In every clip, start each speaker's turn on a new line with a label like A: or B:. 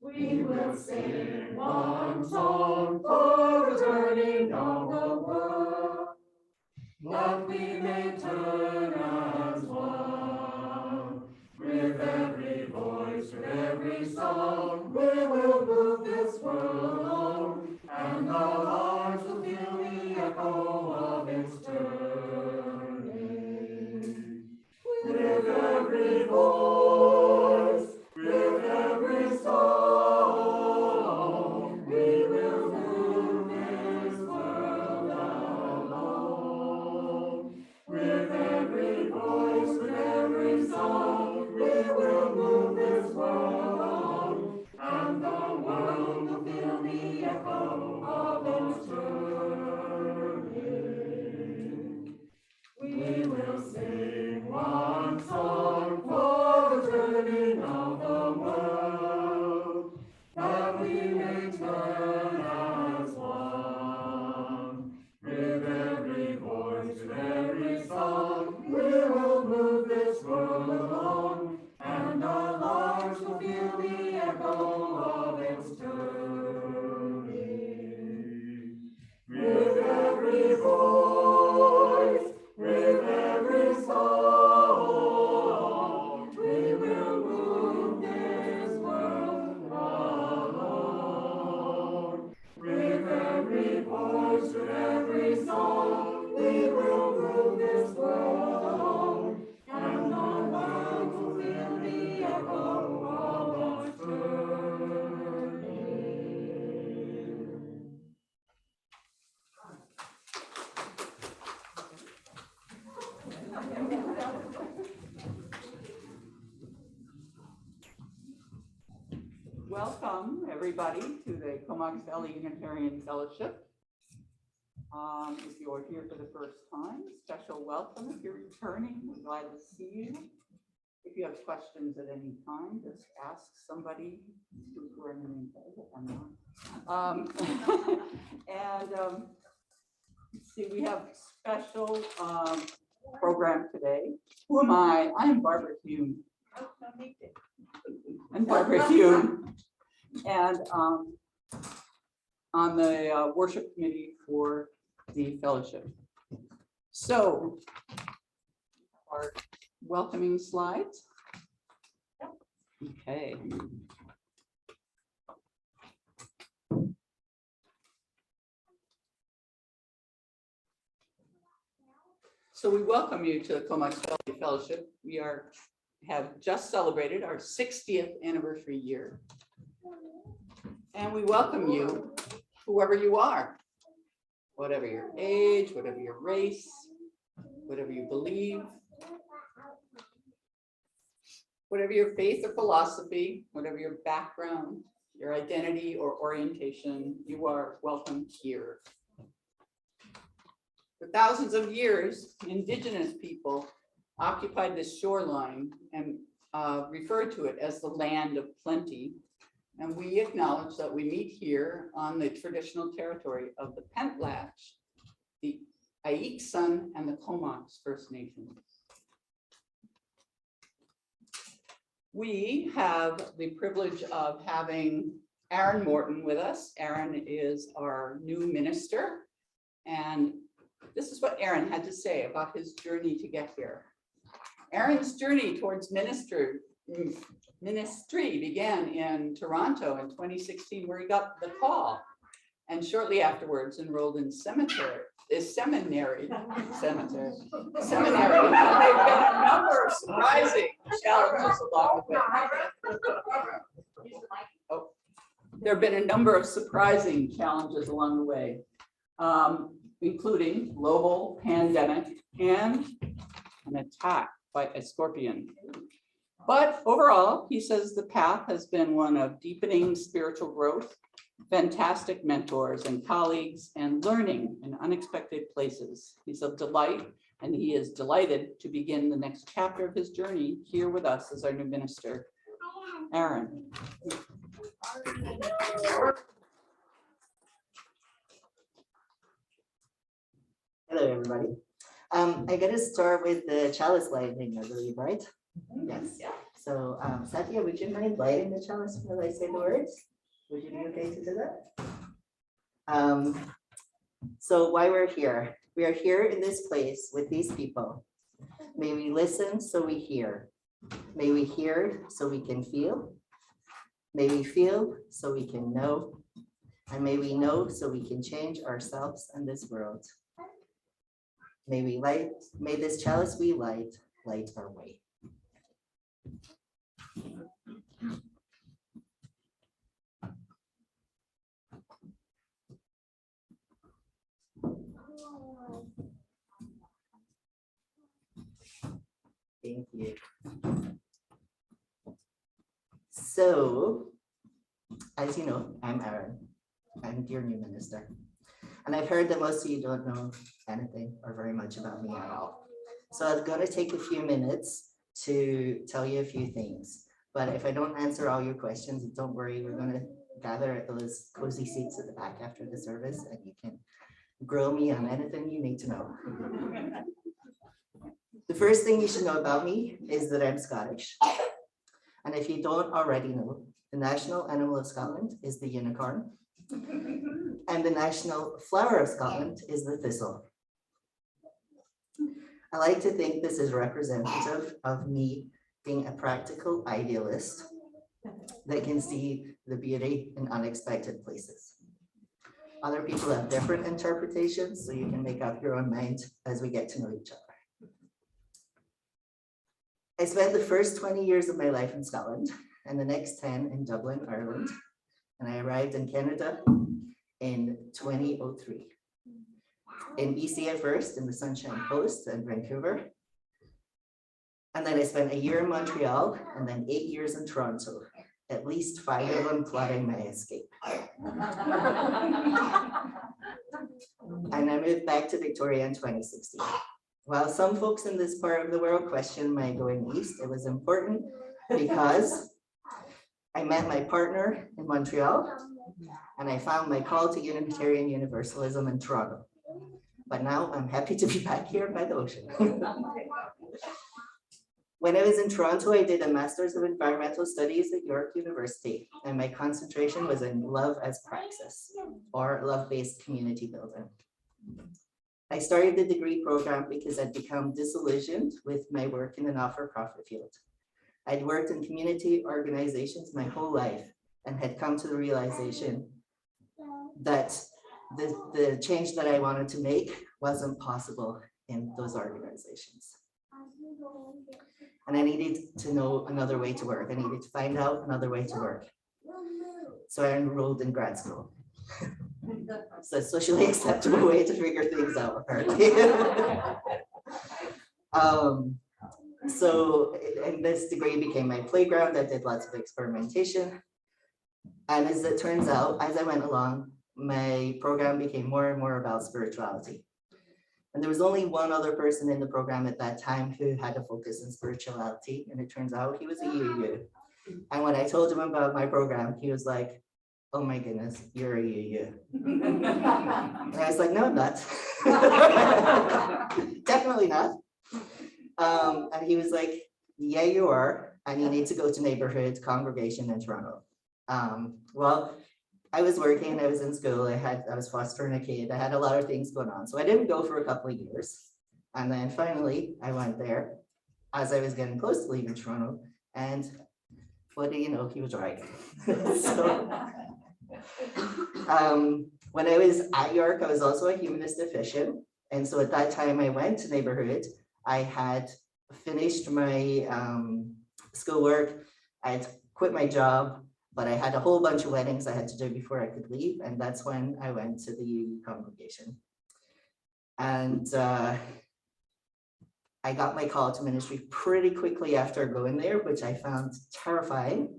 A: We will sing one song for the turning of the world, that we may turn as one. With every voice, with every song, we will move this world along, and our hearts will feel the echo of its turning. With every voice, with every song, we will move this world along. With every voice, with every song, we will move this world along, and the world will feel the echo of its turning. We will sing one song for the turning of the world, that we may turn as one. With every voice, with every song, we will move this world along, and our hearts will feel the echo of its turning. With every voice, with every song, we will move this world along. With every voice, with every song, we will move this world along, and the world will feel the echo of its turning.
B: Welcome, everybody, to the Comox Valley Unitarian Fellowship. If you're here for the first time, special welcome. If you're returning, we're glad to see you. If you have questions at any time, just ask somebody who's wearing the name tag, if I'm not. Let's see, we have special program today. Who am I? I'm Barbara Hume. I'm Barbara Hume, and on the worship committee for the fellowship. So, our welcoming slides. Okay. So we welcome you to the Comox Valley Fellowship. We have just celebrated our 60th anniversary year. And we welcome you, whoever you are, whatever your age, whatever your race, whatever you believe, whatever your faith or philosophy, whatever your background, your identity or orientation, you are welcome here. For thousands of years, indigenous people occupied this shoreline and referred to it as the land of plenty. And we acknowledge that we meet here on the traditional territory of the Pentlatch, the Ayiksson, and the Comox First Nations. We have the privilege of having Aaron Morton with us. Aaron is our new minister, and this is what Aaron had to say about his journey to get here. Aaron's journey towards ministry began in Toronto in 2016, where he got the call, and shortly afterwards enrolled in seminary. There've been a number of surprising challenges along the way. Oh, there have been a number of surprising challenges along the way, including global pandemic and an attack by a scorpion. But overall, he says the path has been one of deepening spiritual growth, fantastic mentors and colleagues, and learning in unexpected places. He's a delight, and he is delighted to begin the next chapter of his journey here with us as our new minister. Aaron.
C: Hello, everybody. I'm going to start with the chalice lighting, I believe, right? Yes.
B: Yeah.
C: So, Satya, would you mind lighting the chalice while I say the words? Would you be okay to do that? So why we're here? We are here in this place with these people. May we listen so we hear. May we hear so we can feel. May we feel so we can know. And may we know so we can change ourselves and this world. May we light, may this chalice we light our way. Thank you. So, as you know, I'm Aaron. I'm your new minister. And I've heard that most of you don't know anything or very much about me at all. So I'm going to take a few minutes to tell you a few things. But if I don't answer all your questions, don't worry, we're going to gather at those cozy seats at the back after the service and you can grill me on anything you need to know. The first thing you should know about me is that I'm Scottish. And if you don't already know, the national animal of Scotland is the unicorn. And the national flower of Scotland is the thistle. I like to think this is representative of me being a practical idealist that can see the beauty in unexpected places. Other people have different interpretations, so you can make up your own mind as we get to know each other. I spent the first 20 years of my life in Scotland and the next 10 in Dublin, Ireland. And I arrived in Canada in 2003. In BC at first, in the Sunshine Coast and Vancouver. And then I spent a year in Montreal and then 8 years in Toronto, at least 5 of them plotting my escape. And I moved back to Victoria in 2016. While some folks in this part of the world question my going east, it was important because I met my partner in Montreal and I found my call to Unitarian Universalism in Toronto. But now I'm happy to be back here by the ocean. When I was in Toronto, I did a Master's of Environmental Studies at York University, and my concentration was in love as praxis, or love-based community building. I started the degree program because I'd become disillusioned with my work in the not-for-profit field. I'd worked in community organizations my whole life and had come to the realization that the change that I wanted to make wasn't possible in those organizations. And I needed to know another way to work. I needed to find out another way to work. So I enrolled in grad school. It's a socially acceptable way to figure things out, apparently. And this degree became my playground. I did lots of experimentation. And as it turns out, as I went along, my program became more and more about spirituality. And there was only one other person in the program at that time who had a focus on spirituality. And it turns out he was a UU. And when I told him about my program, he was like, oh my goodness, you're a UU. And I was like, no, I'm not. Definitely not. And he was like, yeah, you are. And you need to go to neighborhood congregation in Toronto. Well, I was working, I was in school, I was fostering a kid, I had a lot of things going on. So I didn't go for a couple of years. And then finally I went there as I was getting close to leaving Toronto. And what do you know, he was right. So when I was at York, I was also a humanist officiant. And so at that time I went to neighborhood. I had finished my schoolwork, I had quit my job, but I had a whole bunch of weddings I had to do before I could leave. And that's when I went to the UU congregation. And I got my call to ministry pretty quickly after going there, which I found terrifying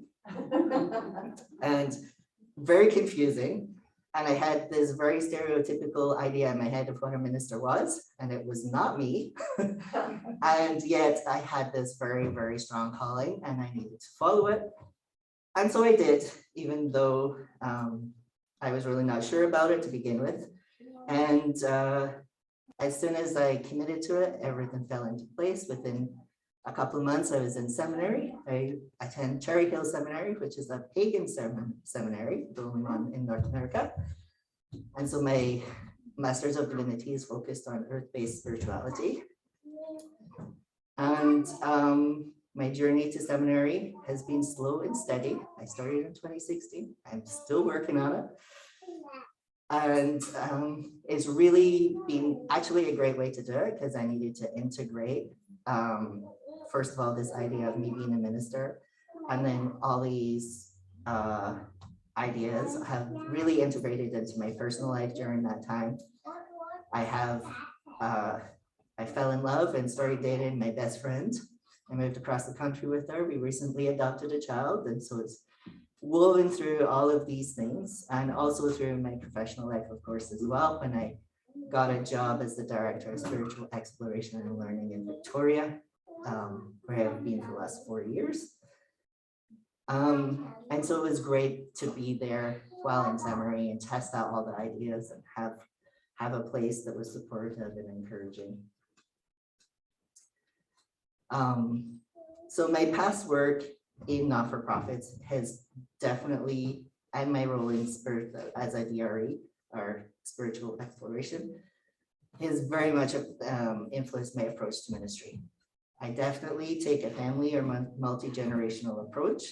C: and very confusing. And I had this very stereotypical idea in my head of what a minister was, and it was not me. And yet I had this very, very strong calling and I needed to follow it. And so I did, even though I was really not sure about it to begin with. And as soon as I committed to it, everything fell into place. Within a couple of months, I was in seminary. I attend Cherry Hill Seminary, which is a pagan seminary, the only one in North America. And so my Master's of Divinity is focused on earth-based spirituality. And my journey to seminary has been slow and steady. I started in 2016. I'm still working on it. And it's really been actually a great way to do it because I needed to integrate, first of all, this idea of me being a minister, and then all these ideas have really integrated into my personal life during that time. I fell in love and started dating my best friend. I moved across the country with her. We recently adopted a child, and so it's woven through all of these things, and also through my professional life, of course, as well, when I got a job as the Director of Spiritual Exploration and Learning in Victoria, where I've been for the last 4 years. And so it was great to be there while in seminary and test out all the ideas and have a place that was supportive and encouraging. So my past work in not-for-profits has definitely, and my role in spirit as a DRE, or spiritual exploration, has very much influenced my approach to ministry. I definitely take a family or multi-generational approach,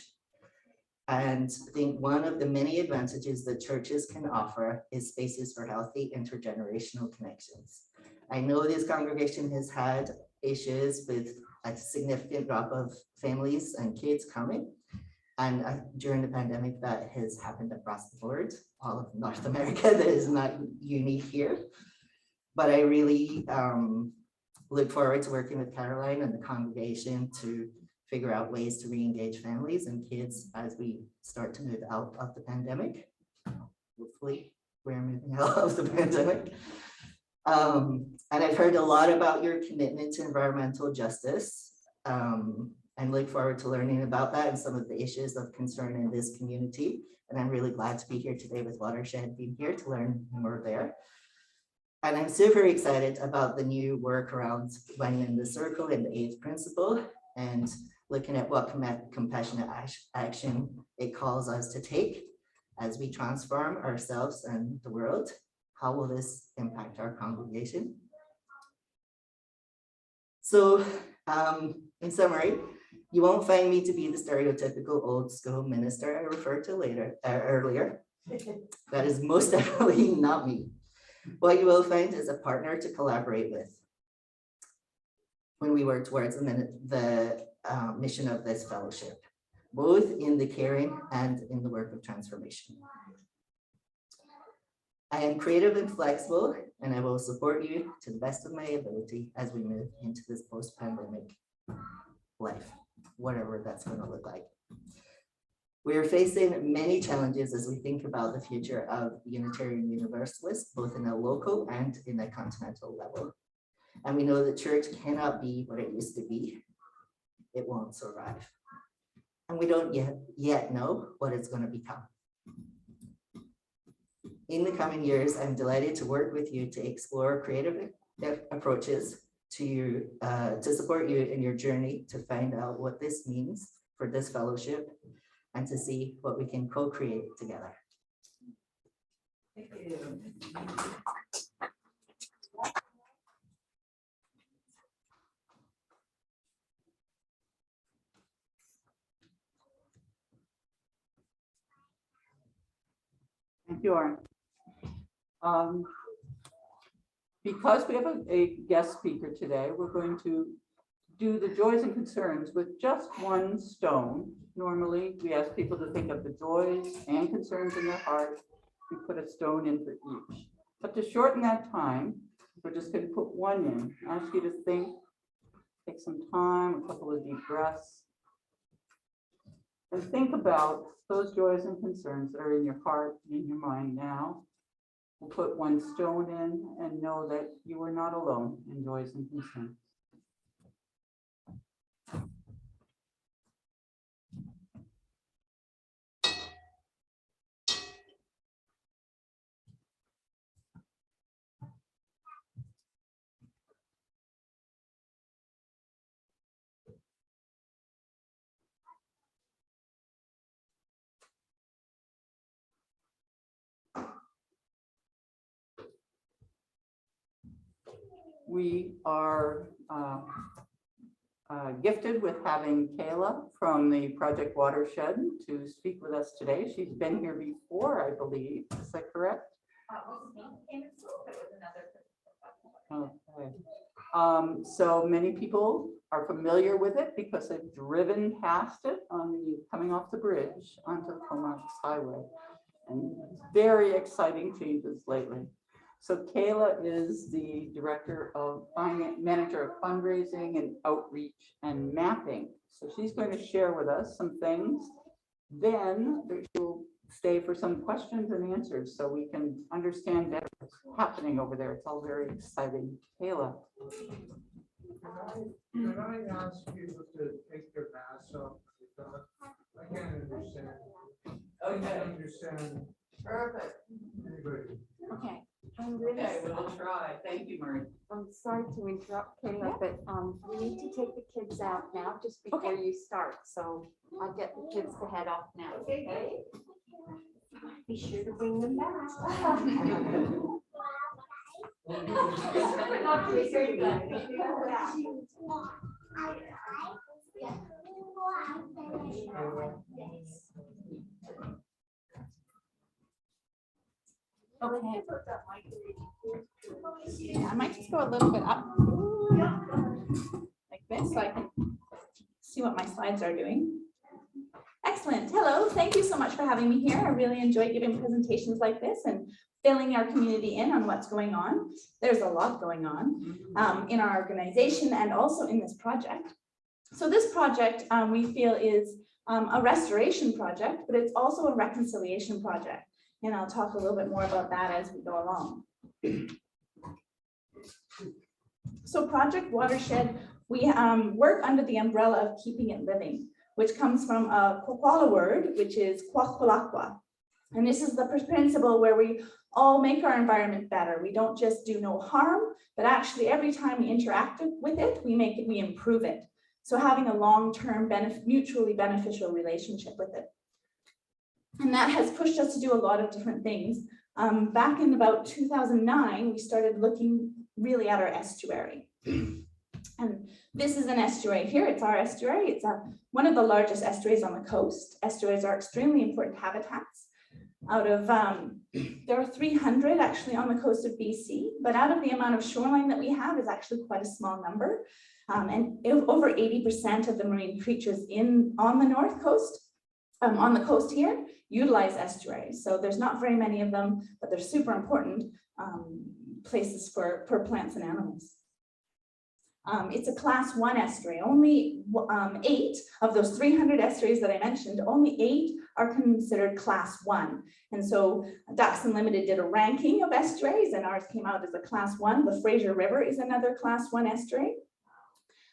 C: and I think one of the many advantages that churches can offer is spaces for healthy intergenerational connections. I know this congregation has had issues with a significant drop of families and kids coming. And during the pandemic, that has happened across the board, all of North America. That is not unique here. But I really look forward to working with Caroline and the congregation to figure out ways to re-engage families and kids as we start to move out of the pandemic. Hopefully, we're moving out of the pandemic. And I've heard a lot about your commitment to environmental justice, and look forward to learning about that and some of the issues of concern in this community. And I'm really glad to be here today with Watershed, being here to learn more there. And I'm super excited about the new work around One in the Circle and the 8th principle, and looking at what compassionate action it calls us to take as we transform ourselves and the world. How will this impact our congregation? So in summary, you won't find me to be the stereotypical old school minister I referred to earlier. That is most definitely not me. What you will find is a partner to collaborate with when we work towards the mission of this fellowship, both in the caring and in the work of transformation. I am creative and flexible, and I will support you to the best of my ability as we move into this post-pandemic life, whatever that's going to look like. We are facing many challenges as we think about the future of Unitarian Universalists, both in a local and in a continental level. And we know the church cannot be what it used to be. It won't survive. And we don't yet know what it's going to become. In the coming years, I'm delighted to work with you to explore creative approaches to support you in your journey to find out what this means for this fellowship and to see what we can co-create together. Thank you.
B: Thank you, Aaron. Because we have a guest speaker today, we're going to do the joys and concerns with just one stone. Normally, we ask people to think of the joys and concerns in their heart. We put a stone in for each. But to shorten that time, we're just going to put one in. I ask you to think, take some time, a couple of deep breaths, and think about those joys and concerns that are in your heart and in your mind now. We'll put one stone in and know that you are not alone in joys and concerns. We are gifted with having Caila from the Project Watershed to speak with us today. She's been here before, I believe. Is that correct? Okay. So many people are familiar with it because they've driven past it on the coming off the bridge onto the Comox Highway, and very exciting changes lately. So Caila is the director of manager of fundraising and outreach and mapping. So she's going to share with us some things. Then she'll stay for some questions and answers so we can understand better what's happening over there. It's all very exciting. Caila.
D: Can I ask people to take their masks off? I can't understand. I can't understand
B: Perfect.
D: anybody.
E: Okay, I'm really,
B: Okay, we'll try. Thank you, Marie.
E: I'm sorry to interrupt, Caila, but we need to take the kids out now just before you start. So I'll get the kids to head off now. Okay. Be sure to bring them back. Okay. Yeah, I might just go a little bit up like this so I can see what my slides are doing. Excellent. Hello. Thank you so much for having me here. I really enjoy giving presentations like this and filling our community in on what's going on. There's a lot going on in our organization and also in this project. So this project we feel is a restoration project, but it's also a reconciliation project. And I'll talk a little bit more about that as we go along. So Project Watershed, we work under the umbrella of keeping it living, which comes from a Kwakwala word, which is kwakwalakwa. And this is the principle where we all make our environment better. We don't just do no harm, but actually every time we interact with it, we improve it. So having a long-term mutually beneficial relationship with it. And that has pushed us to do a lot of different things. Back in about 2009, we started looking really at our estuary. And this is an estuary here. It's our estuary. It's one of the largest estuaries on the coast. Estuaries are extremely important habitats. Out of, there are 300 actually on the coast of BC, but out of the amount of shoreline that we have is actually quite a small number. And over 80% of the marine creatures on the north coast, on the coast here, utilize estuaries. So there's not very many of them, but they're super important places for plants and animals. It's a class 1 estuary. Only 8 of those 300 estuaries that I mentioned, only 8 are considered class 1. And so Ducks Unlimited did a ranking of estuaries and ours came out as a class 1. The Fraser River is another class 1 estuary.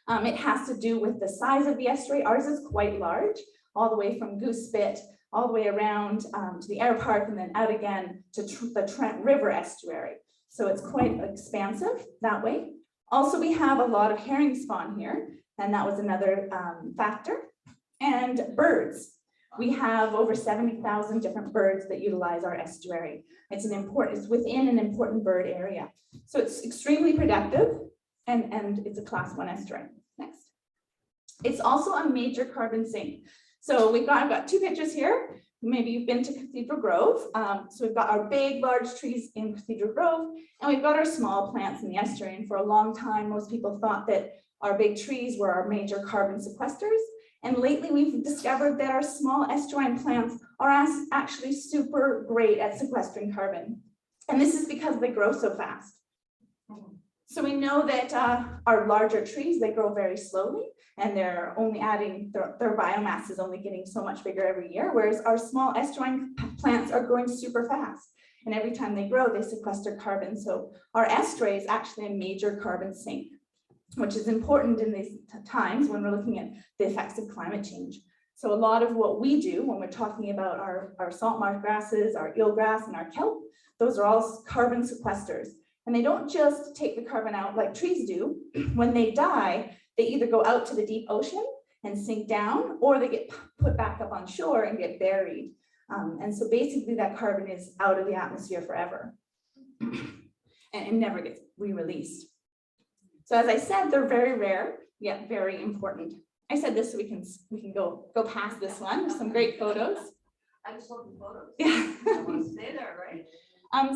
E: It has to do with the size of the estuary. Ours is quite large, all the way from Goose Spit, all the way around to the air park and then out again to the Trent River estuary. So it's quite expansive that way. Also, we have a lot of herring spawn here, and that was another factor. And birds. We have over 70,000 different birds that utilize our estuary. It's within an important bird area. So it's extremely productive, and it's a class 1 estuary. Next. It's also a major carbon sink. So I've got 2 pictures here. Maybe you've been to Cathedral Grove. So we've got our big, large trees in Cathedral Grove, and we've got our small plants in the estuary. And for a long time, most people thought that our big trees were our major carbon sequesters. And lately, we've discovered that our small estuarine plants are actually super great at sequestering carbon. And this is because they grow so fast. So we know that our larger trees, they grow very slowly, and they're only adding, their biomass is only getting so much bigger every year, whereas our small estuarine plants are growing super fast. And every time they grow, they sequester carbon. So our estuary is actually a major carbon sink, which is important in these times when we're looking at the effects of climate change. So a lot of what we do when we're talking about our salt marsh grasses, our eelgrass, and our kelp, those are all carbon sequesters. And they don't just take the carbon out like trees do. When they die, they either go out to the deep ocean and sink down, or they get put back up on shore and get buried. And so basically that carbon is out of the atmosphere forever and never gets re-released. So as I said, they're very rare, yet very important. I said this so we can go past this one. There's some great photos.
B: I just love the photos.
E: Yeah.
B: I want to stay there, right?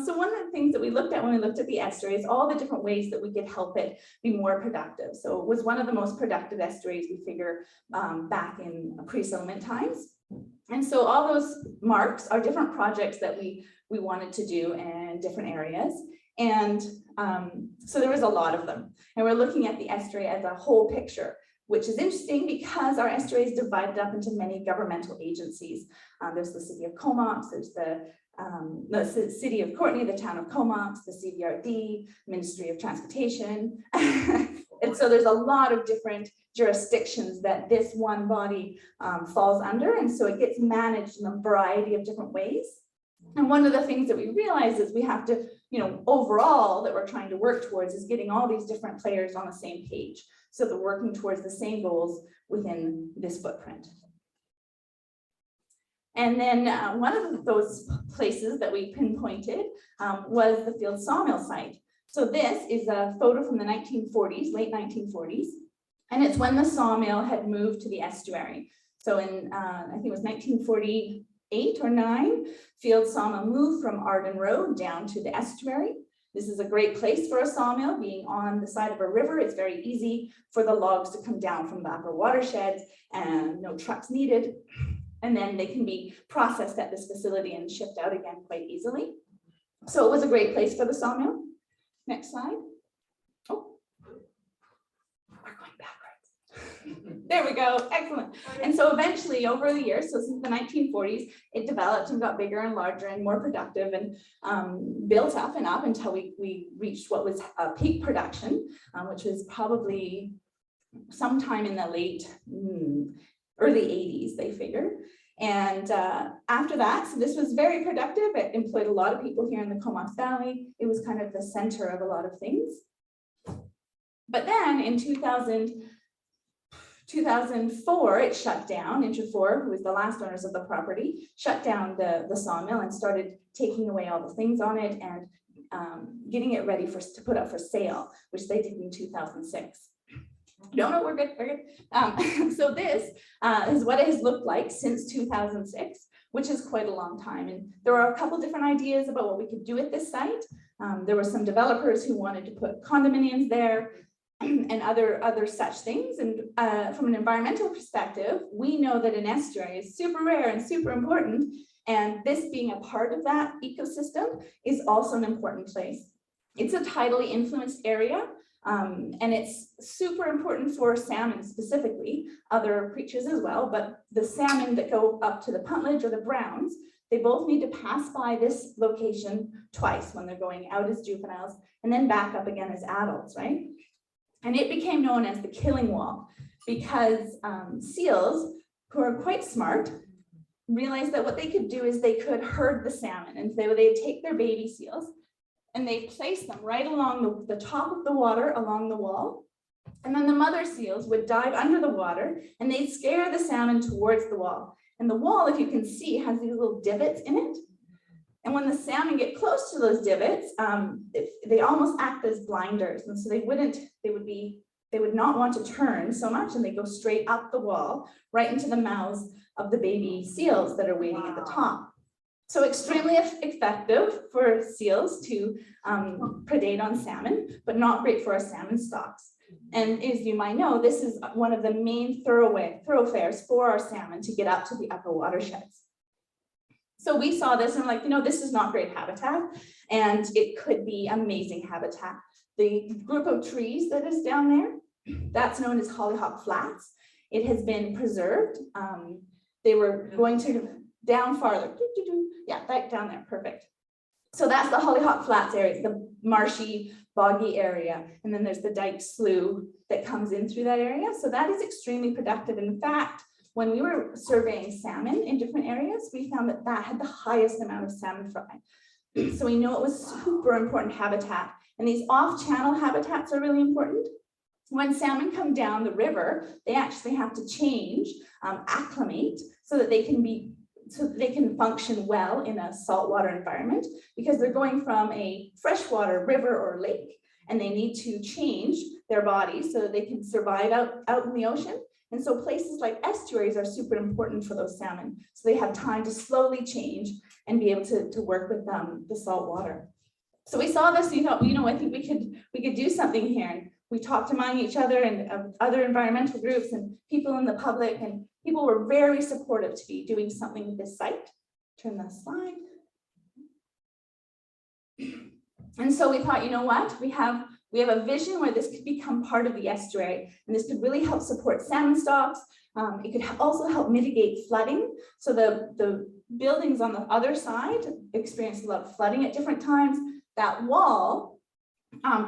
E: So one of the things that we looked at when we looked at the estuary is all the different ways that we could help it be more productive. So it was one of the most productive estuaries we figure back in pre-settlement times. And so all those marks are different projects that we wanted to do in different areas. And so there was a lot of them. And we're looking at the estuary as a whole picture, which is interesting because our estuary is divided up into many governmental agencies. There's the city of Comox, there's the city of Courtenay, the town of Comox, the CVRD, Ministry of Transportation. And so there's a lot of different jurisdictions that this one body falls under. And so it gets managed in a variety of different ways. And one of the things that we realize is we have to, overall that we're trying to work towards is getting all these different players on the same page so that we're working towards the same goals within this footprint. And then one of those places that we pinpointed was the field sawmill site. So this is a photo from the 1940s, late 1940s, and it's when the sawmill had moved to the estuary. So in, I think it was 1948 or 9, field sawmill moved from Arden Road down to the estuary. This is a great place for a sawmill, being on the side of a river. It's very easy for the logs to come down from the upper watersheds and no trucks needed. And then they can be processed at this facility and shipped out again quite easily. So it was a great place for the sawmill. Next slide. Oh, we're going backwards. There we go, excellent. And so eventually over the years, so since the 1940s, it developed and got bigger and larger and more productive and built up and up until we reached what was a peak production, which was probably sometime in the late early 80s, they figure. And after that, so this was very productive. It employed a lot of people here in the Comox Valley. It was kind of the center of a lot of things. But then in 2004, it shut down. Interfor, who was the last owners of the property, shut down the sawmill and started taking away all the things on it and getting it ready to put up for sale, which they did in 2006. No, we're good, we're good. So this is what it has looked like since 2006, which is quite a long time. And there are a couple different ideas about what we could do at this site. There were some developers who wanted to put condominiums there and other such things. And from an environmental perspective, we know that an estuary is super rare and super important. And this being a part of that ecosystem is also an important place. It's a tidally influenced area. And it's super important for salmon specifically, other creatures as well, but the salmon that go up to the puntledge or the browns, they both need to pass by this location twice when they're going out as juveniles and then back up again as adults, right? And it became known as the killing wall because seals, who are quite smart, realized that what they could do is they could herd the salmon, and so they'd take their baby seals and they place them right along the top of the water along the wall. And then the mother seals would dive under the water and they'd scare the salmon towards the wall. And the wall, if you can see, has these little divots in it. And when the salmon get close to those divots, they almost act as blinders. And so they would not want to turn so much, and they go straight up the wall, right into the mouths of the baby seals that are waiting at the top. So extremely effective for seals to predate on salmon, but not great for our salmon stocks. And as you might know, this is one of the main thoroughfares for our salmon to get up to the upper watersheds. So we saw this and we're like, this is not great habitat, and it could be amazing habitat. The group of trees that is down there, that's known as hollyhock flats. It has been preserved. They were going to down farther. Yeah, right down there, perfect. So that's the hollyhock flats area, it's the marshy, boggy area. And then there's the dike slough that comes in through that area. So that is extremely productive. In fact, when we were surveying salmon in different areas, we found that that had the highest amount of salmon fry. So we know it was super important habitat. And these off-channel habitats are really important. When salmon come down the river, they actually have to change, acclimate, so that they can function well in a saltwater environment, because they're going from a freshwater river or lake, and they need to change their bodies so that they can survive out in the ocean. And so places like estuaries are super important for those salmon. So they have time to slowly change and be able to work with the salt water. So we saw this, we thought, I think we could do something here. And we talked among each other and other environmental groups and people in the public, and people were very supportive to be doing something with this site. Turn the slide. And so we thought, what? We have a vision where this could become part of the estuary, and this could really help support salmon stocks. It could also help mitigate flooding. So the buildings on the other side experience a lot of flooding at different times. That wall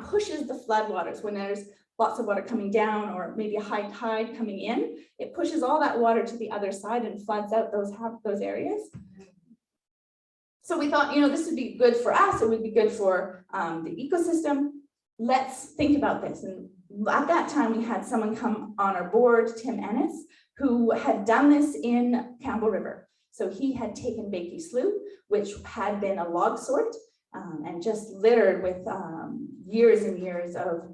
E: pushes the floodwaters when there's lots of water coming down or maybe a high tide coming in. It pushes all that water to the other side and floods out those areas. So we thought, this would be good for us. It would be good for the ecosystem. Let's think about this. And at that time, we had someone come on our board, Tim Ennis, who had done this in Campbell River. So he had taken Bakey Slough, which had been a log sort, and just littered with years and years of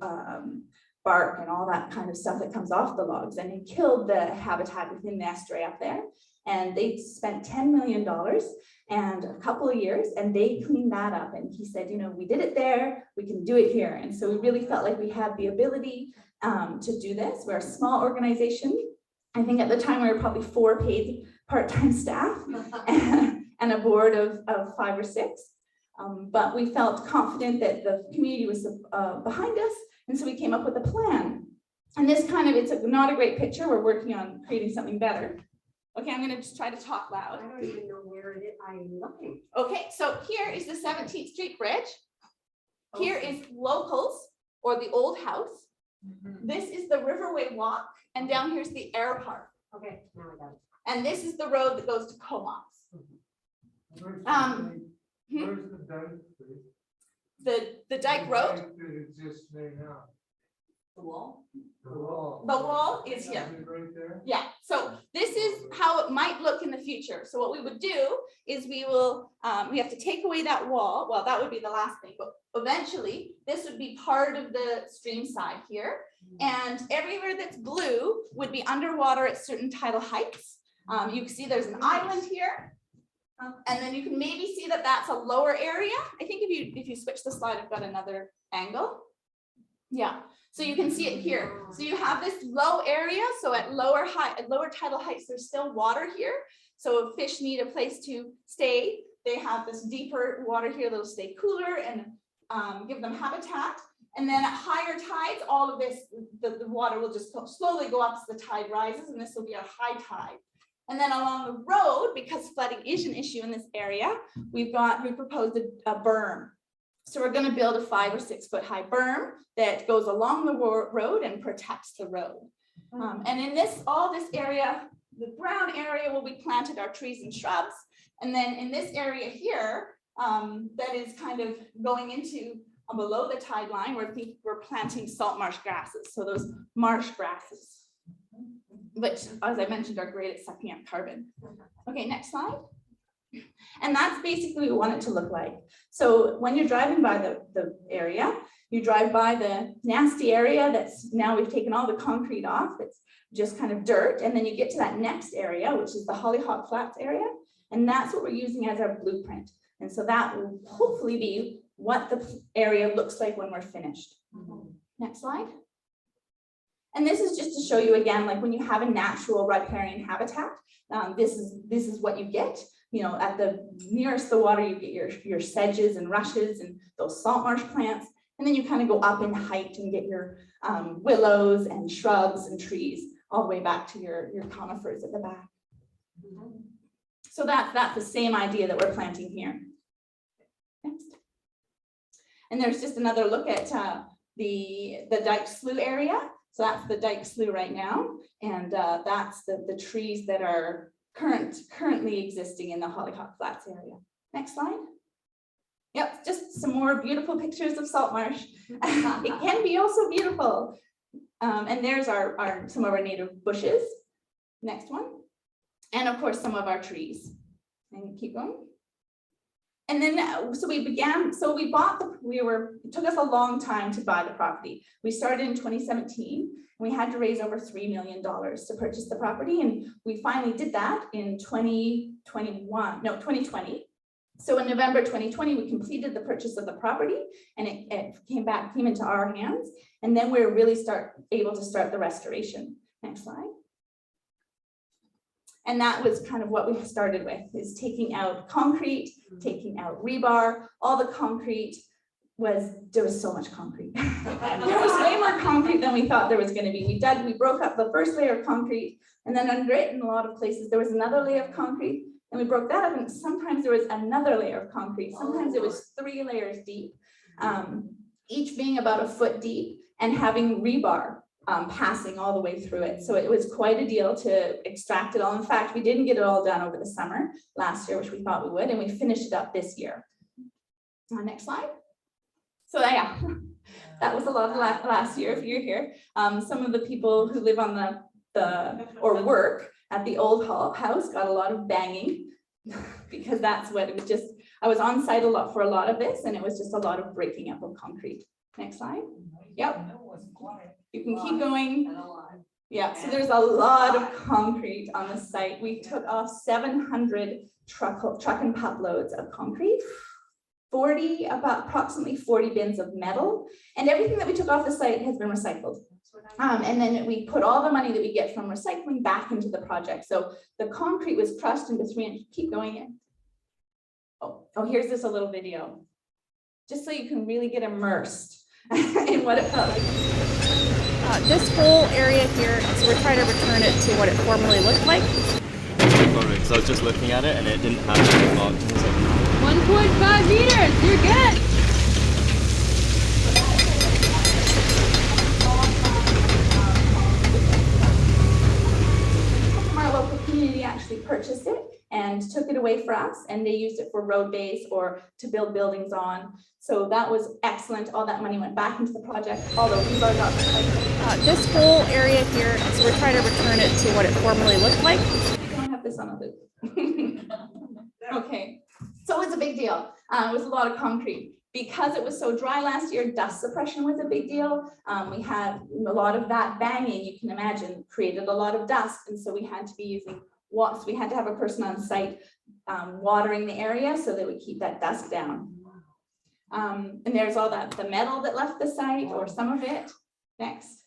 E: bark and all that kind of stuff that comes off the logs. And it killed the habitat within the estuary up there. And they spent $10 million and a couple of years, and they cleaned that up. And he said, we did it there, we can do it here. And so we really felt like we had the ability to do this. We're a small organization. I think at the time we were probably 4 paid part-time staff and a board of 5 or 6. But we felt confident that the community was behind us. And so we came up with a plan. And this it's not a great picture. We're working on creating something better. Okay, I'm gonna just try to talk loud.
A: I don't even know where it is. I'm looking.
E: Okay, so here is the 17th Street Bridge. Here is Locals, or the Old House. This is the Riverway Walk, and down here's the Air Park.
A: Okay, now I got it.
E: And this is the road that goes to Comox.
D: Where's the dike?
E: The Dike Road,
D: That exists right now.
E: the wall.
D: The wall.
E: The wall is here.
D: Is it right there?
E: Yeah, so this is how it might look in the future. So what we would do is we have to take away that wall. Well, that would be the last thing, but eventually this would be part of the stream side here. And everywhere that's blue would be underwater at certain tidal heights. You can see there's an island here. And then you can maybe see that that's a lower area. I think if you switch the slide, I've got another angle. Yeah, so you can see it here. So you have this low area. So at lower tidal heights, there's still water here. So fish need a place to stay. They have this deeper water here that'll stay cooler and give them habitat. And then at higher tides, all of this, the water will just slowly go up as the tide rises, and this will be a high tide. And then along the road, because flooding is an issue in this area, we proposed a berm. So we're going to build a 5 or 6 foot high berm that goes along the road and protects the road. And in all this area, the brown area will be planted our trees and shrubs. And then in this area here, that is kind of going into below the tide line, we're planting salt marsh grasses. So those marsh grasses, which, as I mentioned, are great at sucking up carbon. Okay, next slide. And that's basically what we want it to look like. So when you're driving by the area, you drive by the nasty area that's now we've taken all the concrete off. It's just kind of dirt. And then you get to that next area, which is the Hollyhock Flats area. And that's what we're using as our blueprint. And so that will hopefully be what the area looks like when we're finished. Next slide. And this is just to show you again, like when you have a natural riparian habitat, this is what you get. At the nearest the water, you get your sedges and rushes and those salt marsh plants. And then you kind of go up in height and get your willows and shrubs and trees all the way back to your conifers at the back. So that's the same idea that we're planting here. Next. And there's just another look at the Dike Slough area. So that's the Dike Slough right now. And that's the trees that are currently existing in the Hollyhock Flats area. Next slide. Yep, just some more beautiful pictures of salt marsh. It can be also beautiful. And there's some of our native bushes. Next one. And of course, some of our trees. And keep going. And then, so we bought it took us a long time to buy the property. We started in 2017. We had to raise over $3 million to purchase the property. And we finally did that in 2020. So in November 2020, we completed the purchase of the property and it came into our hands. And then we were really able to start the restoration. Next slide. And that was kind of what we started with, is taking out concrete, taking out rebar, all the concrete there was so much concrete. There was way more concrete than we thought there was going to be. We broke up the first layer of concrete, and then under it, in a lot of places, there was another layer of concrete, and we broke that up, and sometimes there was another layer of concrete. Sometimes it was 3 layers deep, each being about a foot deep, and having rebar passing all the way through it. So it was quite a deal to extract it all. In fact, we didn't get it all done over the summer last year, which we thought we would, and we finished it up this year. Next slide. So yeah, that was a lot of last year if you're here. Some of the people who live on or work at the old house got a lot of banging because that's what it was just, I was on site for a lot of this, and it was just a lot of breaking up of concrete. Next slide. Yep. You can keep going. Yeah, so there's a lot of concrete on the site. We took off 700 truck and pup loads of concrete, approximately 40 bins of metal, and everything that we took off the site has been recycled. And then we put all the money that we get from recycling back into the project. So the concrete was crushed into 3 inch. Keep going in. Oh, here's this a little video, just so you can really get immersed in what it felt like.
F: This whole area here, so we're trying to return it to what it formerly looked like.
G: Because I was just looking at it and it didn't have any marks.
F: 1.5 meters, you're good.
E: Our local community actually purchased it and took it away for us, and they used it for road base or to build buildings on. So that was excellent. All that money went back into the project. All the rebar got recycled.
F: This whole area here, so we're trying to return it to what it formerly looked like.
E: We don't have this on a loop. Okay, so it was a big deal. It was a lot of concrete. Because it was so dry last year, dust suppression was a big deal. We had a lot of that banging, you can imagine, created a lot of dust. And so we had to be using so we had to have a person on site watering the area so that we keep that dust down. And there's all the metal that left the site, or some of it. Next.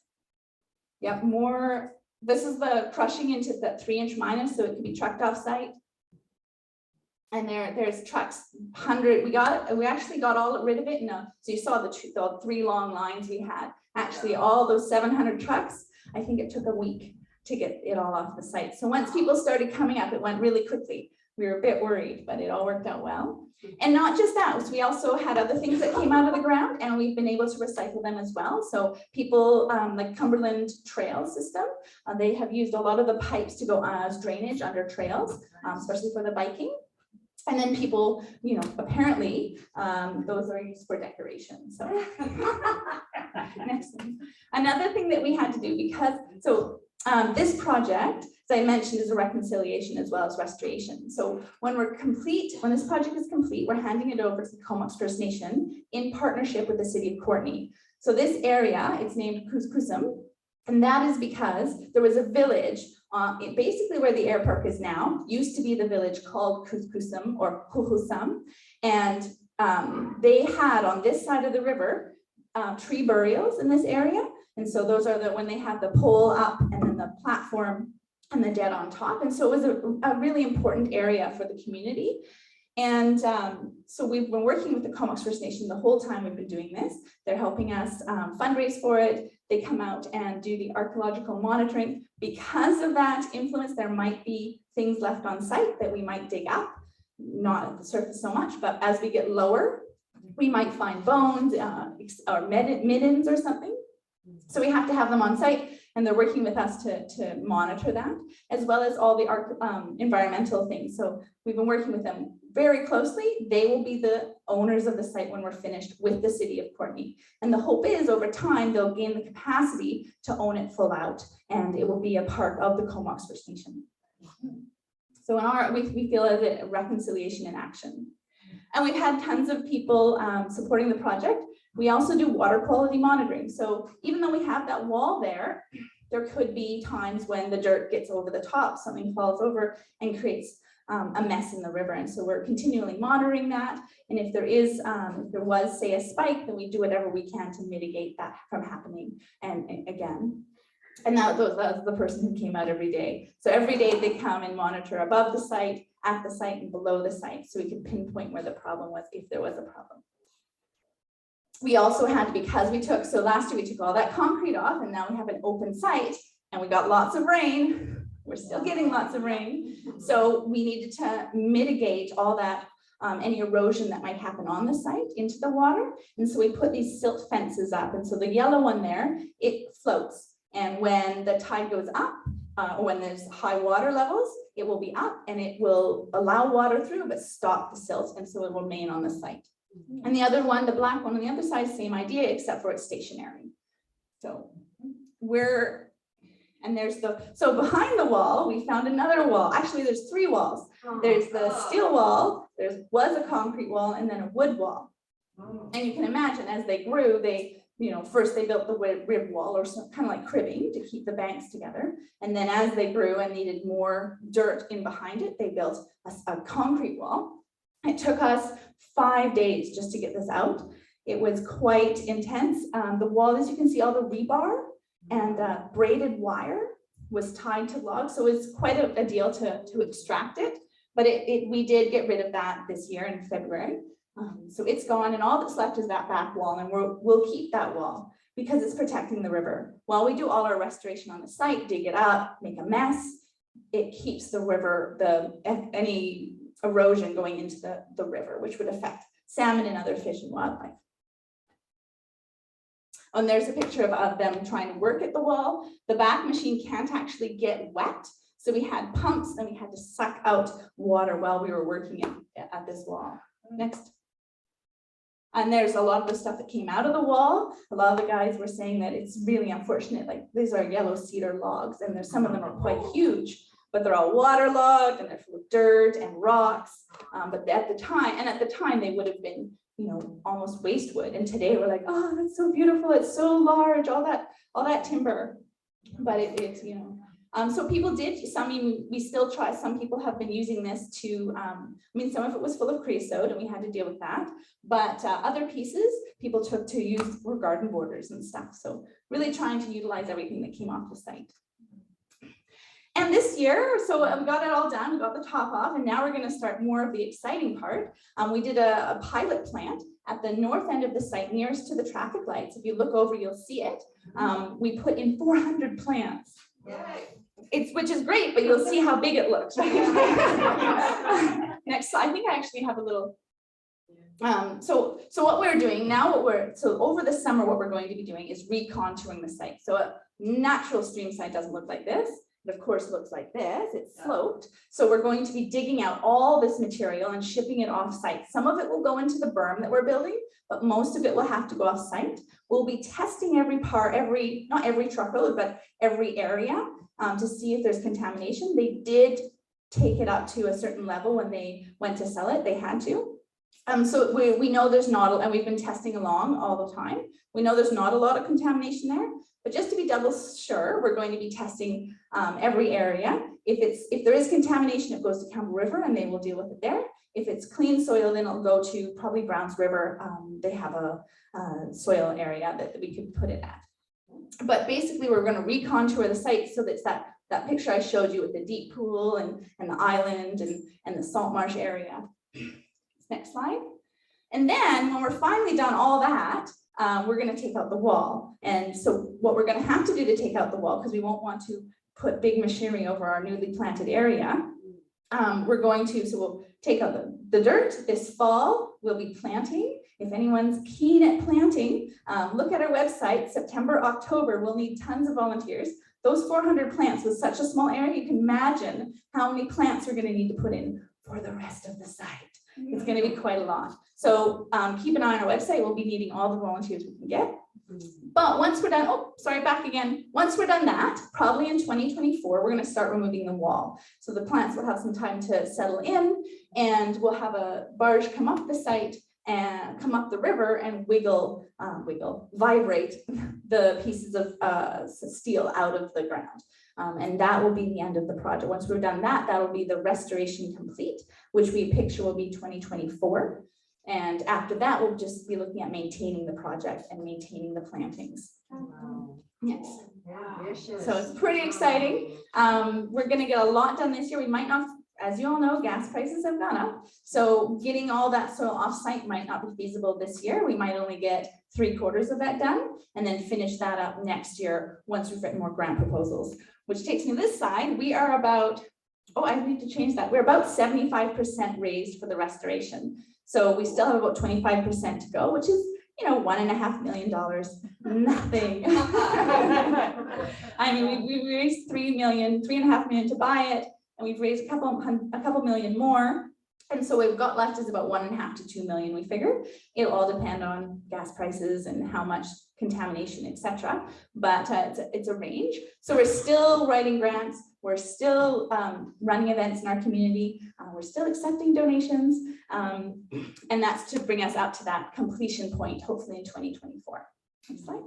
E: Yep, more. This is the crushing into the 3 inch minus, so it can be trucked off site. And there's trucks, 100. We actually got all rid of it. So you saw the 3 long lines we had. Actually, all those 700 trucks, I think it took a week to get it all off the site. So once people started coming up, it went really quickly. We were a bit worried, but it all worked out well. And not just that, so we also had other things that came out of the ground, and we've been able to recycle them as well. So people like Cumberland Trail System, they have used a lot of the pipes to go as drainage under trails, especially for the biking. And then people, apparently those are used for decoration. So next thing. Another thing that we had to do, this project, as I mentioned, is a reconciliation as well as restoration. So when this project is complete, we're handing it over to the Comox First Nation in partnership with the city of Courtenay. So this area, it's named Kuskusum, and that is because there was a village basically where the air park is now, used to be the village called Kuskusum or Kuhusum. And they had on this side of the river tree burials in this area. And so those are when they had the pole up and then the platform and the dead on top. And so it was a really important area for the community. And so we've been working with the Comox First Nation the whole time we've been doing this. They're helping us fundraise for it. They come out and do the archaeological monitoring. Because of that influence, there might be things left on site that we might dig up, not at the surface so much, but as we get lower, we might find bones or middens or something. So we have to have them on site, and they're working with us to monitor that, as well as all the environmental things. So we've been working with them very closely. They will be the owners of the site when we're finished with the city of Courtenay. And the hope is over time, they'll gain the capacity to own it full out, and it will be a part of the Comox First Nation. So we feel as a reconciliation in action. And we've had tons of people supporting the project. We also do water quality monitoring. So even though we have that wall there could be times when the dirt gets over the top, something falls over and creates a mess in the river. And so we're continually monitoring that. And if there was, say, a spike, then we do whatever we can to mitigate that from happening. And again, and that was the person who came out every day. So every day they come and monitor above the site, at the site, and below the site, so we could pinpoint where the problem was, if there was a problem. We also had, so last year we took all that concrete off, and now we have an open site, and we got lots of rain. We're still getting lots of rain. So we needed to mitigate all that, any erosion that might happen on the site into the water. And so we put these silt fences up. And so the yellow one there, it floats. And when the tide goes up, or when there's high water levels, it will be up and it will allow water through, but stop the silt. And so it will remain on the site. And the other one, the black one on the other side, same idea, except for it's stationary. So so behind the wall, we found another wall. Actually, there's 3 walls. There's the steel wall, was a concrete wall, and then a wood wall. And you can imagine as they grew, first they built the rib wall, or some kind of like cribbing to keep the banks together. And then as they grew and needed more dirt in behind it, they built a concrete wall. It took us 5 days just to get this out. It was quite intense. The wall, as you can see, all the rebar and braided wire was tied to logs. So it's quite a deal to extract it. But we did get rid of that this year in February. So it's gone, and all that's left is that back wall, and we'll keep that wall because it's protecting the river. While we do all our restoration on the site, dig it up, make a mess, it keeps the river, any erosion going into the river, which would affect salmon and other fish and wildlife. And there's a picture of them trying to work at the wall. The back machine can't actually get wet. So we had pumps and we had to suck out water while we were working at this wall. Next. And there's a lot of the stuff that came out of the wall. A lot of the guys were saying that it's really unfortunate. Like, these are yellow cedar logs, and some of them are quite huge, but they're all waterlogged and they're full of dirt and rocks. But at the time they would have been, almost waste wood. And today we're like, oh, that's so beautiful. It's so large, all that timber. But it's, so people did, we still try, some people have been using this to, some of it was full of creosote and we had to deal with that, but other pieces people took to use for garden borders and stuff. So really trying to utilize everything that came off the site. And this year, so we got it all done, we got the top off, and now we're going to start more of the exciting part. We did a pilot plant at the north end of the site, nearest to the traffic lights. If you look over, you'll see it. We put in 400 plants. Which is great, but you'll see how big it looks. Right? Next, I think I actually have a little. So what we're doing now, over the summer, what we're going to be doing is recontouring the site. So a natural stream site doesn't look like this. It of course looks like this, it's sloped. So we're going to be digging out all this material and shipping it off site. Some of it will go into the berm that we're building, but most of it will have to go off site. We'll be testing every part, not every truckload, but every area to see if there's contamination. They did take it up to a certain level when they went to sell it, they had to. So we know there's not, and we've been testing along all the time. We know there's not a lot of contamination there, but just to be double sure, we're going to be testing every area. If there is contamination, it goes to Campbell River and they will deal with it there. If it's clean soil, then it'll go to probably Browns River. They have a soil area that we could put it at. But basically, we're going to recontour the site so that's that picture I showed you with the deep pool and the island and the salt marsh area. Next slide. And then when we're finally done all that, we're going to take out the wall. And so what we're going to have to do to take out the wall, because we won't want to put big machinery over our newly planted area, we'll take out the dirt. This fall, we'll be planting. If anyone's keen at planting, look at our website, September, October, we'll need tons of volunteers. Those 400 plants with such a small area, you can imagine how many plants we're going to need to put in for the rest of the site. It's going to be quite a lot. So keep an eye on our website. We'll be needing all the volunteers we can get. But once we're done, oh, sorry, back again. Once we're done that, probably in 2024, we're going to start removing the wall. So the plants will have some time to settle in, and we'll have a barge come up the site and come up the river and vibrate the pieces of steel out of the ground. And that will be the end of the project. Once we're done that, that'll be the restoration complete, which we picture will be 2024. And after that, we'll just be looking at maintaining the project and maintaining the plantings.
A: Wow.
E: Yes.
A: Ambitious.
E: So it's pretty exciting. We're gonna get a lot done this year. We might not, as you all know, gas prices have gone up. So getting all that soil offsite might not be feasible this year. We might only get 3/4 of that done and then finish that up next year once we've written more grant proposals, which takes me to this side. We are about, oh, I need to change that. We're about 75% raised for the restoration. So we still have about 25% to go, which is, you know, $1.5 million, nothing. I mean, we raised $3.5 million to buy it, and we've raised a couple million more. And so what we've got left is about 1.5 to 2 million, we figure. It'll all depend on gas prices and how much contamination, etc. But it's a range. So we're still writing grants. We're still running events in our community. We're still accepting donations. And that's to bring us up to that completion point, hopefully in 2024. Next slide.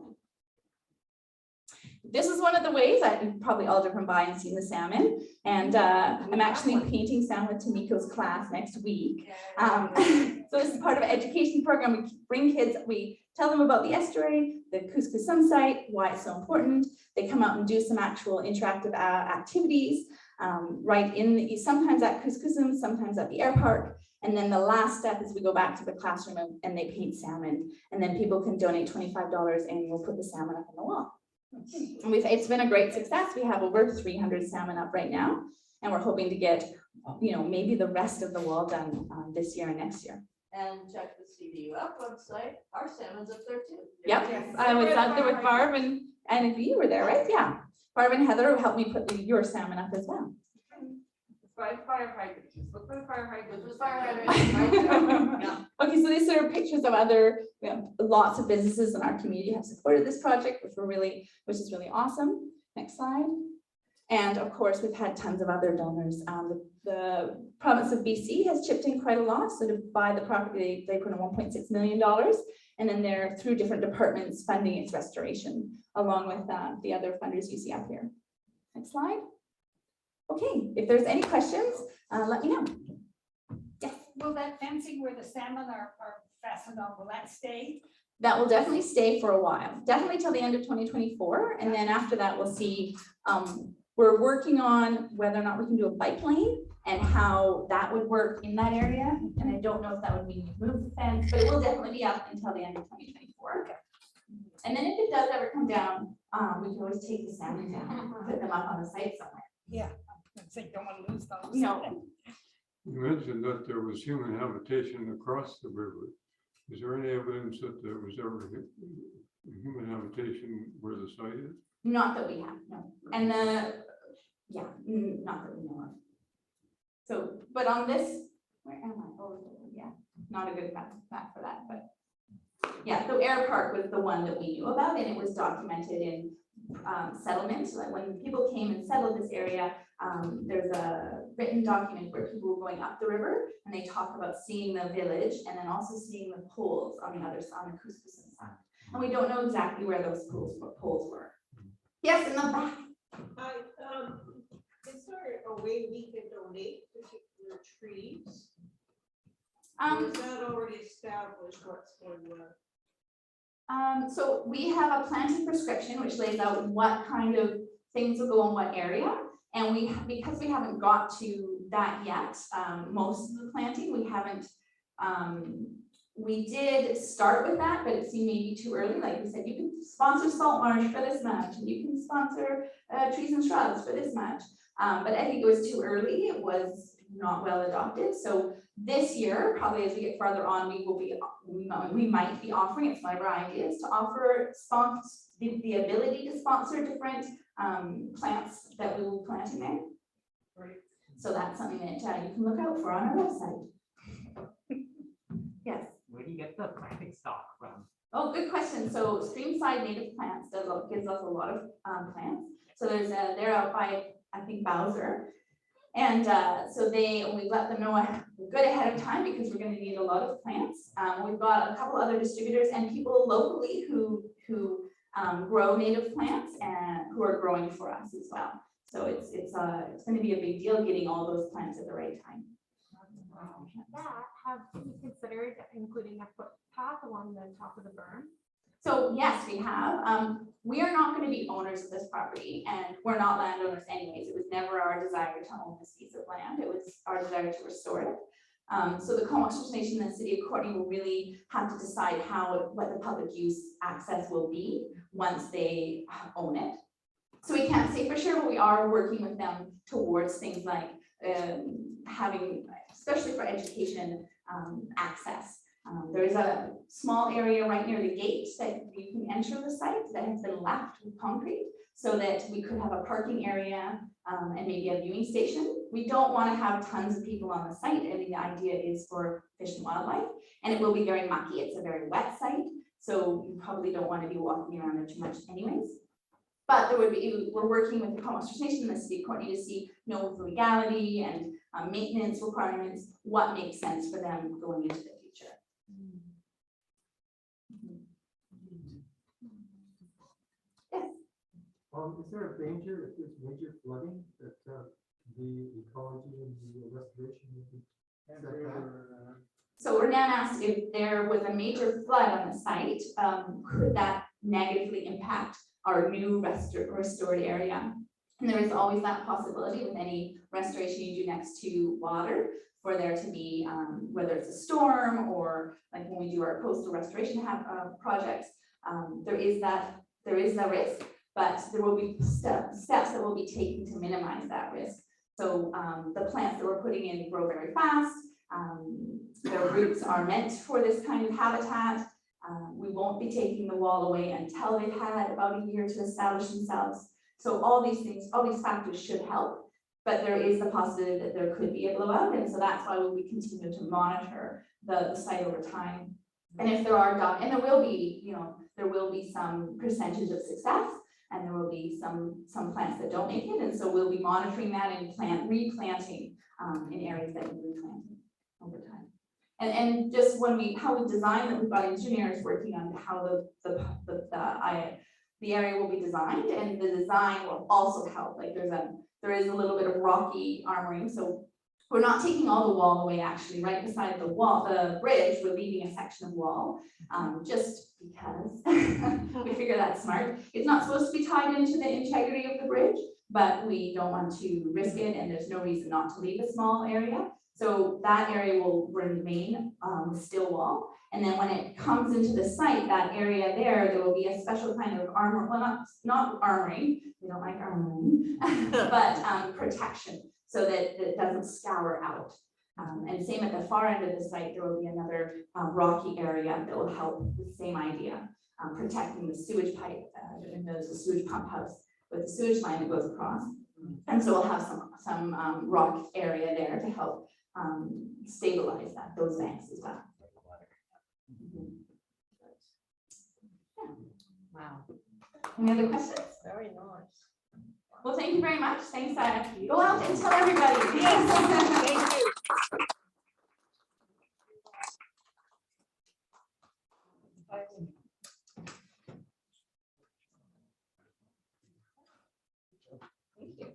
E: This is one of the ways that you've probably all driven by and seen the salmon. And I'm actually painting salmon with Tamiko's class next week. So this is part of an education program. We bring kids, we tell them about the estuary, the Couscous site, why it's so important. They come out and do some actual interactive activities right in the, sometimes at Couscous, sometimes at the air park. And then the last step is we go back to the classroom and they paint salmon. And then people can donate $25 and we'll put the salmon up on the wall. And it's been a great success. We have over 300 salmon up right now, and we're hoping to get, you know, maybe the rest of the wall done this year and next year.
H: And check the CDUF website. Our salmon's up there too.
E: Yep, I was out there with Barb and you were there, right? Yeah, Barb and Heather helped me put your salmon up as well.
H: Fire hydrants. Look for the fire hydrants. There's fire hydrants. Yeah.
E: Okay, so these are pictures of other, lots of businesses in our community have supported this project, which is really awesome. Next slide. And of course, we've had tons of other donors. The province of BC has chipped in quite a lot. So to buy the property, they put in $1.6 million. And then they're through different departments funding its restoration, along with the other funders you see up here. Next slide. Okay, if there's any questions, let me know. Yes.
I: Will that fencing where the salmon are fastened on, will that stay?
E: That will definitely stay for a while, definitely till the end of 2024. And then after that, we'll see, we're working on whether or not we can do a bike lane and how that would work in that area. And I don't know if that would mean move the fence, but it will definitely be up until the end of 2024. And then if it does ever come down, we can always take the salmon down, put them up on the site somewhere.
I: Yeah. So you don't want to lose those.
E: No.
J: You mentioned that there was human habitation across the river. Is there any evidence that there was ever human habitation where the site is?
E: Not that we have, no. And yeah, not that we know of. So, but on this, where am I? Oh, yeah, not a good map for that, but yeah, so Air Park was the one that we knew about, and it was documented in settlements. Like when people came and settled this area, there's a written document where people were going up the river and they talk about seeing the village and then also seeing the poles on the other side, on the Couscous side. And we don't know exactly where those poles were. Yes, in the back.
K: Is there a way we can donate particular trees? Or is that already established what's going on?
E: So we have a planting prescription which lays out what kind of things will go in what area. And because we haven't got to that yet, most of the planting, we haven't, we did start with that, but it seemed maybe too early. Like we said, you can sponsor salt marsh for this much, and you can sponsor trees and shrubs for this much. But I think it was too early. It was not well adopted. So this year, probably as we get farther on, we might be offering, it's one of our ideas, to offer the ability to sponsor different plants that we will be planting there.
K: Right.
E: So that's something that you can look out for on our website. Yes.
L: Where do you get the planting stock from?
E: Oh, good question. So Streamside Native Plants gives us a lot of plants. So they're out by, I think, Bowser. And so we let them know good ahead of time because we're going to need a lot of plants. We've got a couple other distributors and people locally who grow native plants and who are growing for us as well. So it's going to be a big deal getting all those plants at the right time.
L: Have you considered including a footpath along the top of the berm?
E: So yes, we have. We are not going to be owners of this property, and we're not landowners anyways. It was never our desire to own this piece of land. It was our desire to restore it. So the Comox Nation and the City of Courtenay will really have to decide what the public use access will be once they own it. So we can't say for sure, but we are working with them towards things like having, especially for education, access. There is a small area right near the gate that you can enter the site that has been left with concrete so that we could have a parking area and maybe a viewing station. We don't want to have tons of people on the site. I mean, the idea is for fish and wildlife, and it will be very mucky. It's a very wet site, so you probably don't want to be walking around there too much anyways. But there would be, we're working with the Comox Nation and the City of Courtenay to see, with legality and maintenance requirements, what makes sense for them going into the future. Yes.
D: Is there a danger if there's major flooding that the ecology and the restoration would be set back?
E: So Renan asked if there was a major flood on the site, could that negatively impact our new restored area? And there is always that possibility with any restoration you do next to water for there to be, whether it's a storm or like when we do our coastal restoration projects, there is the risk, but there will be steps that will be taken to minimize that risk. So the plants that we're putting in grow very fast. Their roots are meant for this kind of habitat. We won't be taking the wall away until they've had about a year to establish themselves. So all these things, all these factors should help, but there is the possibility that there could be a blowout. And so that's why we continue to monitor the site over time. And if there are, and there will be, there will be some percentage of success, and there will be some plants that don't make it. And so we'll be monitoring that and replanting in areas that need replanting over time. And just how we design that, we've got engineers working on how the area will be designed, and the design will also help. Like there is a little bit of rocky armoring, so we're not taking all the wall away. Actually, right beside the bridge, we're leaving a section of wall, just because we figure that's smart. It's not supposed to be tied into the integrity of the bridge, but we don't want to risk it, and there's no reason not to leave a small area. So that area will remain still wall. And then when it comes into the site, that area there will be a special kind of armor, well, not armoring, we don't like armoring, but protection so that it doesn't scour out. And same at the far end of the site, there will be another rocky area that will help with the same idea, protecting the sewage pipe, and there's a sewage pump house with the sewage line that goes across. And so we'll have some rock area there to help stabilize those banks as well.
B: Wow.
E: Any other questions?
H: Very nice.
E: Well, thank you very much. Thanks. Go out and tell everybody. Yes. Thank you. Thank you.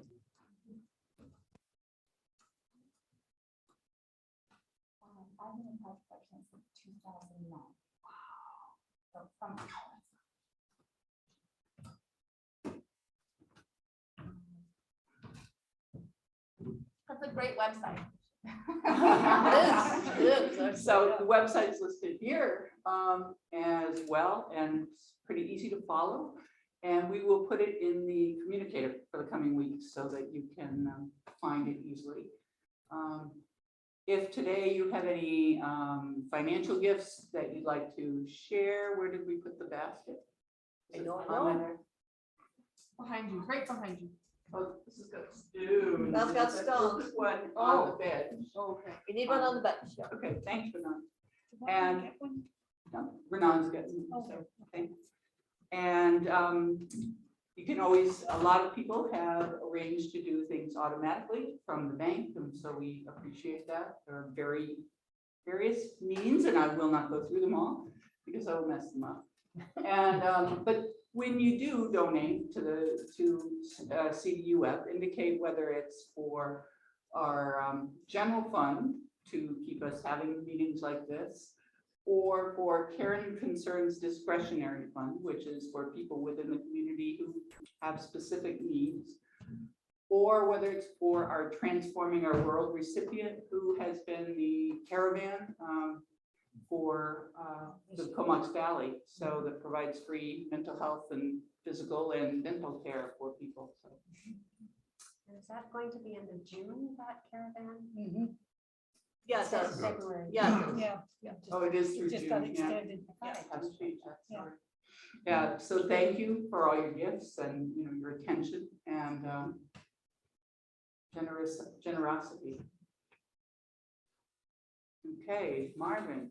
E: I've been in health since 2009. Wow. So that's a great website.
B: It is. So the website's listed here as well, and it's pretty easy to follow. And we will put it in the communicator for the coming weeks so that you can find it easily. If today you have any financial gifts that you'd like to share, where did we put the basket?
H: I don't know. Behind you, right behind you.
B: Oh, this is got stones.
H: That's got stones.
B: This is one on the bed.
H: Okay. We need one on the bench. Yeah.
B: Okay, thanks, Bernard. And No, Renan's good. So, okay. And you can always, a lot of people have arranged to do things automatically from the bank, and so we appreciate that. There are various means, and I will not go through them all because I will mess them up. And but when you do donate to CDUF, indicate whether it's for our general fund to keep us having meetings like this, or for Caring Concerns Discretionary Fund, which is for people within the community who have specific needs, or whether it's for our Transforming Our World recipient who has been the caravan for the Comox Valley, so that provides free mental health and physical and dental care for people. So.
L: Is that going to be end of June, that caravan?
K: Yeah, it does.
L: February.
K: Yeah.
B: Oh, it is through
I: Just
B: June,
I: got
B: yeah.
I: extended.
B: Has changed that,
I: Yeah.
B: sorry. Yeah, so thank you for all your gifts and, you know, your attention and generosity. Okay, Marvin.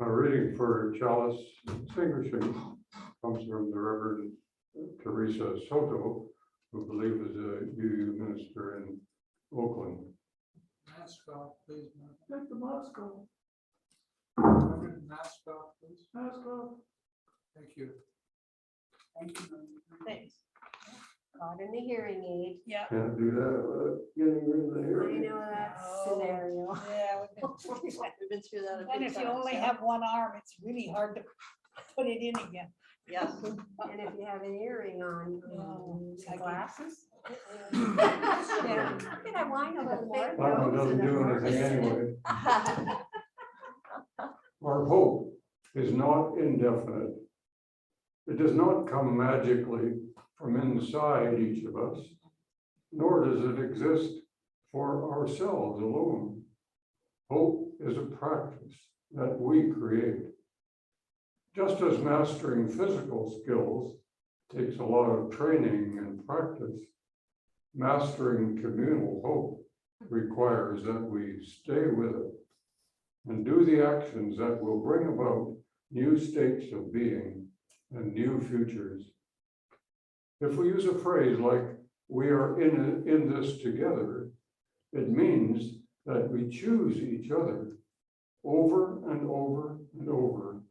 J: A reading for chalice extinguishing comes from the Reverend Teresa Soto, who I believe is a UU minister in Oakland.
D: Mask off, please.
A: Take the mask off.
D: Mask off, please.
A: Mask off.
D: Thank you.
K: Thanks.
L: Caught in the hearing aid.
I: Yeah.
J: Can't do that without getting rid of the
L: I
J: hearing.
L: know that
I: Oh.
L: scenario.
I: Yeah.
K: We've been through that a few
I: And
K: times.
I: if you only
K: yeah.
I: have one arm, it's really hard to put it in again.
K: Yes.
L: And if you have an earring on,
I: like-
L: glasses.
I: Yeah.
L: Can I whine a little more?
J: That one doesn't do anything anyway. Our hope is not indefinite. It does not come magically from inside each of us, nor does it exist for ourselves alone. Hope is a practice that we create. Just as mastering physical skills takes a lot of training and practice, mastering communal hope requires that we stay with it and do the actions that will bring about new states of being and new futures. If we use a phrase like, "We are in this together," it means that we choose each other over and over and over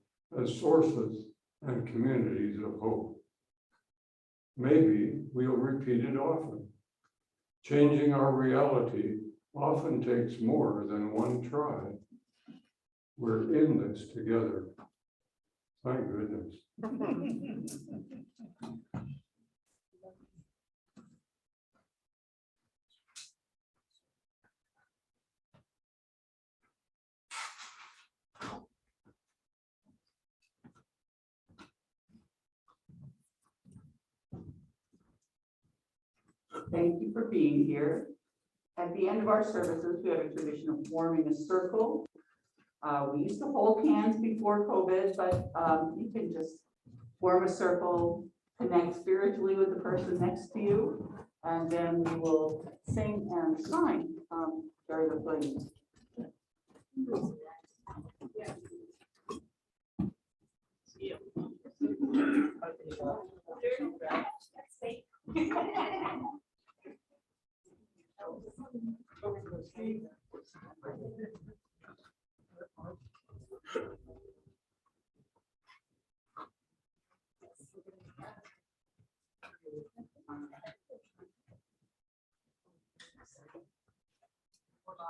J: as sources and communities of hope. Maybe we'll repeat it often. Changing our reality often takes more than one try. We're in this together. Thank goodness.
B: Thank you for being here. At the end of our services, we have a tradition of forming a circle. We used to hold hands before COVID, but you can just form a circle, connect spiritually with the person next to you, and then we will sing and sign during the flames.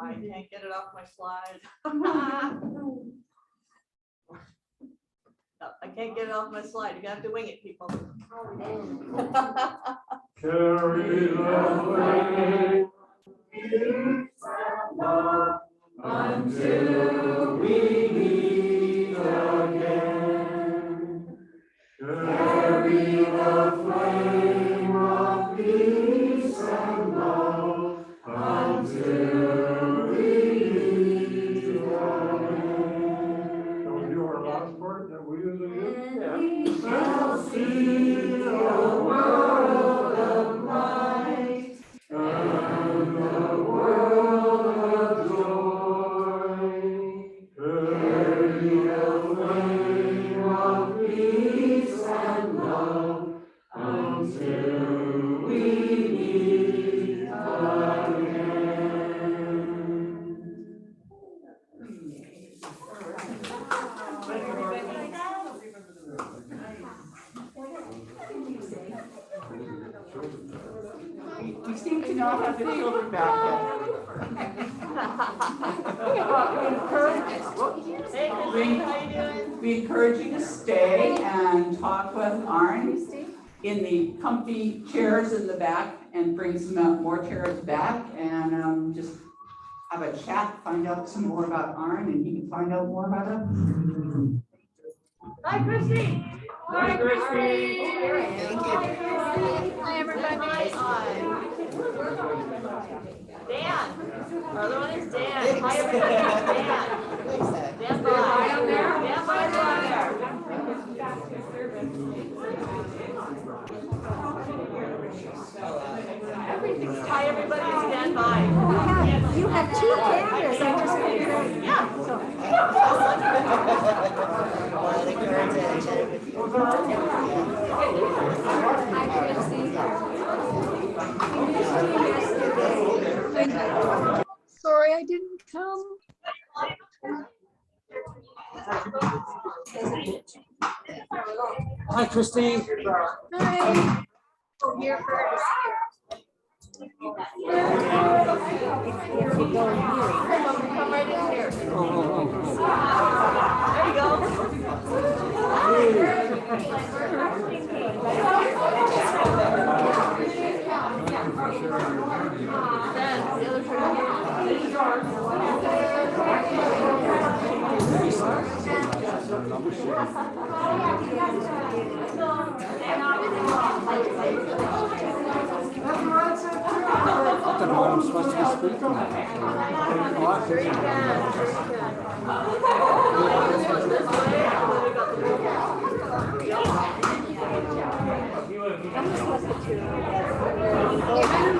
K: I can't get it off my slide. No, I can't get it off my slide. You have to wing it, people.
J: Carry the flag
A: Until we meet again. Carry the flame of peace and love until we meet again.
J: Shall we do our last part that we usually do?
A: We shall see the world of
B: We seem to not have the children back yet. We encourage you to stay and talk with Arn in the comfy chairs in the back and bring some more chairs back and just have a chat, find out some more about Arn and he can find out more about us.
H: Hi, Christy. Hi, Christy.
C: Thank you.
H: Hi, everybody. Dan. Our other one is Dan. Hi, everybody. Dan.
C: Thanks, Dad.
H: Dan by. Dan by there. Hi, everybody. Stand by.
L: You have two cameras, I just figured out.
H: Yeah.
C: Well, I'd encourage to chat with you.
H: Sorry, I didn't come.
D: Hi, Christy.
H: Hi. Here first. Come right in here. There you go.
D: I don't know what I'm supposed to be speaking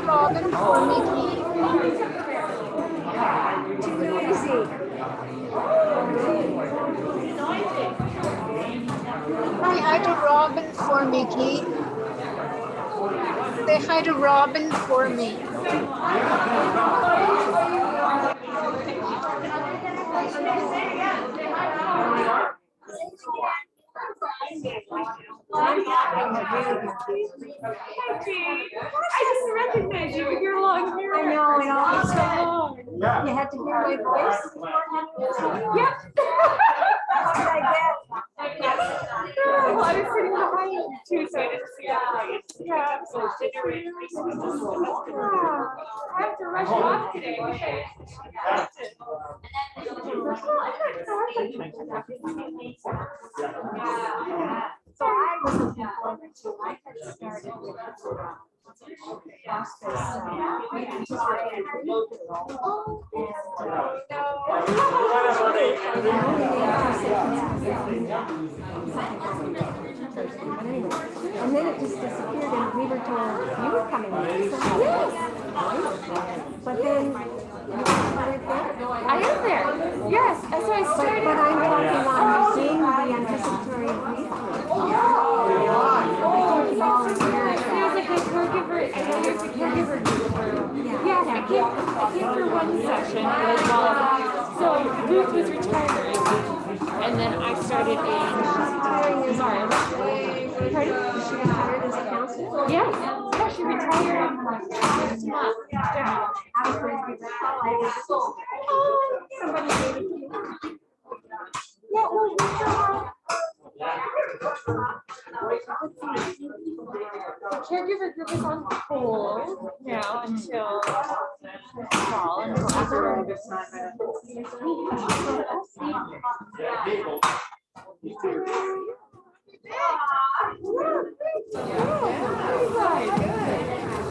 H: Robin for Mickey.
L: Too noisy.
H: Hi, hi to Robin for Mickey. Say hi to Robin for me. I just recognize you with your long hair.
L: I know, it always so long. You had to hear my voice?
H: Yep.
L: How did I get?
H: Oh, I was sitting behind you too, so I didn't see your face. Yeah. I have to rush off today.
L: So I was looking forward to, I had started with hospice. And then it just disappeared and we were told you were coming. Yes. But then you weren't there.
H: I am there. Yes, that's why I started.
L: But I'm talking on being the anticipatory grief.
H: There's like a caregiver, I know there's a caregiver group. Yeah, I came for one session as well. So Ruth was retiring, and then I started being sorry. Pardon?
L: She retired as a counselor?
H: Yes, yeah, she retired last month. Yeah.
L: Somebody gave it to you.
H: Yeah, well, the caregiver group is on hold now until fall, until after this time.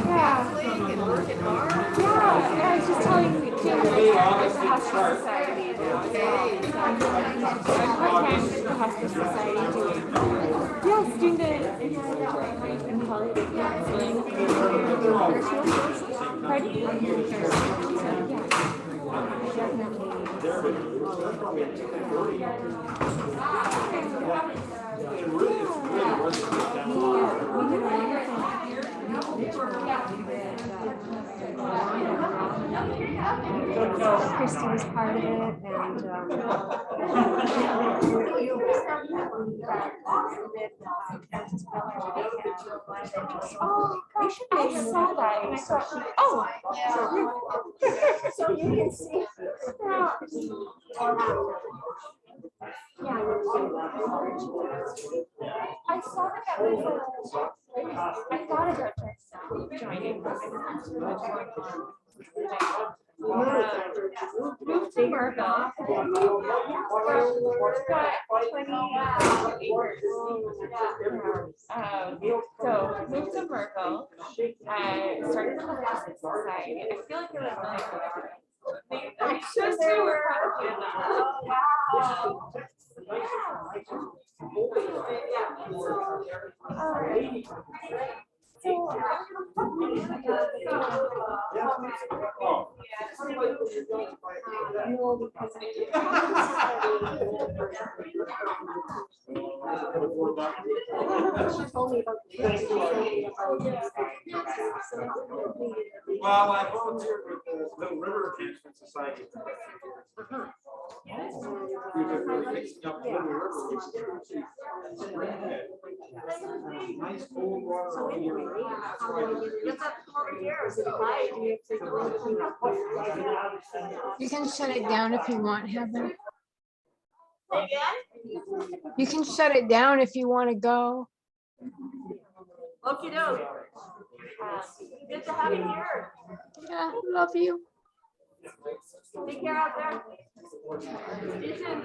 H: Yeah, I was just telling Jim that it's the Hospice Society now. What time is the Hospice Society doing? Yes, doing the palliative counseling. Pardon?
L: Christy was part of it, and
H: Oh, gosh, I saw that and I thought, oh.
L: So you can see.
H: I saw that was I thought about this joining. Moved to Margot. So moved to Margot. I started in the Physics Society. I feel like it was really I'm sure they were.
D: Well, I volunteered with the Little River Management Society. We were fixing up Little River. Nice cold water all year round. That's why.
L: You can shut it down if you want, Heather. You can shut it down if you want to go.
K: Okie doke. Good to have you here.
L: Yeah, love you.
K: Take care out there. See you soon.